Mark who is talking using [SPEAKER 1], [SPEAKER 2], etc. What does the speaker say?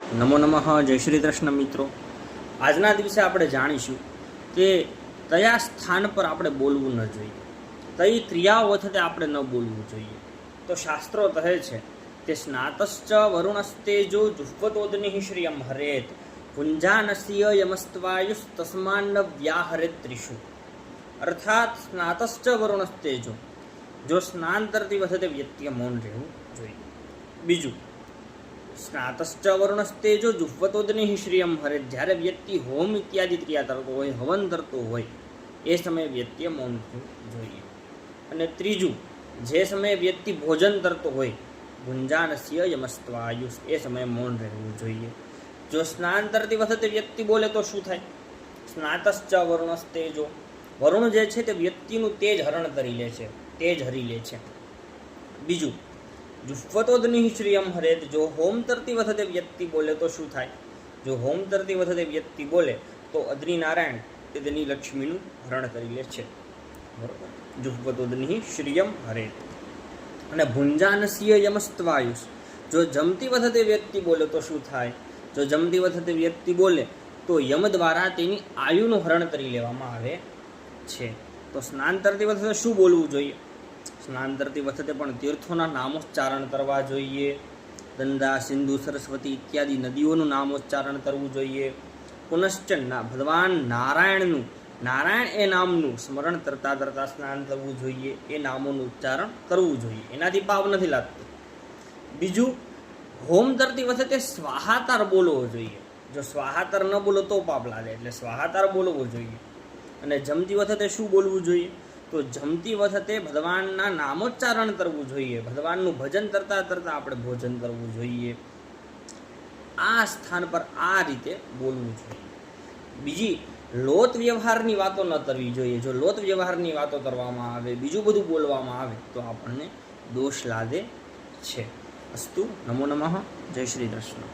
[SPEAKER 1] નમો નમઃ. જય શ્રી કૃષ્ણ મિત્રો. આજના દિવસે આપણે જાણીશું કે કયા સ્થાન પર આપણે બોલવું ન જોઈએ, કઈ ક્રિયાઓ વખતે આપણે ન બોલવું જોઈએ. તો શાસ્ત્રો કહે છે કે સ્નાતશ્ચ વરુણસ્તેજો જુહ્વતોદનિ શ્રિયમ હરેત પુંજાનસ્ય યમસ્ત્વાયુષ તસ્માન વ્યાહરેત ત્રિષુ. અર્થાત સ્નાતશ્ચ વરુણસ્તેજો, જો સ્નાન કરતી વખતે વ્યક્તિએ મૌન રહેવું જોઈએ. બીજું, સ્નાતશ્ચ વરુણસ્તેજો જુહ્વતોદનિ શ્રિયમ હરેત, જ્યારે વ્યક્તિ હોમ ઇત્યાદિ ક્રિયા કરતો હોય, હવન કરતો હોય, એ સમયે વ્યક્તિએ મૌન રહેવું જોઈએ. અને ત્રીજું, જે સમયે વ્યક્તિ ભોજન કરતો હોય, ભુંજાનસ્ય યમસ્ત્વાયુષ, એ સમયે મૌન રહેવું જોઈએ. જો સ્નાન કરતી વખતે વ્યક્તિ બોલે તો શું થાય? સ્નાતશ્ચ વરુણસ્તેજો, વરુણ જે છે તે વ્યક્તિનું તેજ હરણ કરી લે છે, તેજ હરી લે છે. બીજું, જુહ્વતોદનિ શ્રિયમ હરેત, જો હોમ તરતી વખતે વ્યક્તિ બોલે તો શું થાય? જો હોમ તરતી વખતે વ્યક્તિ બોલે તો અગ્નિનારાયણ તે તેની લક્ષ્મીનું હરણ કરી લે છે. બરોબર, જુહ્વતોદનિ શ્રિયમ હરેત. અને ભુંજાનસ્ય યમસ્ત્વાયુષ, જો જમતી વખતે વ્યક્તિ બોલે તો શું થાય? જો જમતી વખતે વ્યક્તિ બોલે તો યમ દ્વારા તેની આયુનું હરણ કરી લેવામાં આવે છે. તો સ્નાન કરતી વખતે શું બોલવું જોઈએ? સ્નાન કરતી વખતે પણ તીર્થોના નામોચ્ચારણ કરવા જોઈએ. ગંગા, સિંધુ, સરસ્વતી ઇત્યાદિ નદીઓનું નામોચ્ચારણ કરવું જોઈએ. પુનશ્ચ ભગવાન નારાયણનું, નારાયણ એ નામનું સ્મરણ કરતા કરતા સ્નાન કરવું જોઈએ. એ નામોનું ઉચ્ચારણ કરવું જોઈએ, એનાથી પાપ નથી લાગતો. બીજું, હોમ કરતી વખતે સ્વાહાતાર બોલવો જોઈએ. જો સ્વાહાતાર ન બોલો તો પાપ લાગે, એટલે સ્વાહાતાર બોલવો જોઈએ. અને જમતી વખતે શું બોલવું જોઈએ? તો જમતી વખતે ભગવાનના નામોચ્ચારણ કરવું જોઈએ. ભગવાનનું ભજન કરતાં કરતાં આપણે ભોજન કરવું જોઈએ. આ સ્થાન પર આ રીતે બોલવું જોઈએ. બીજી, લોત વ્યવહારની વાતો ન કરવી જોઈએ. જો લોત વ્યવહારની વાતો કરવામાં આવે, બીજું બધું બોલવામાં આવે તો આપણને દોષ લાગે છે. અસ્તુ. નમો નમઃ. જય શ્રી કૃષ્ણ.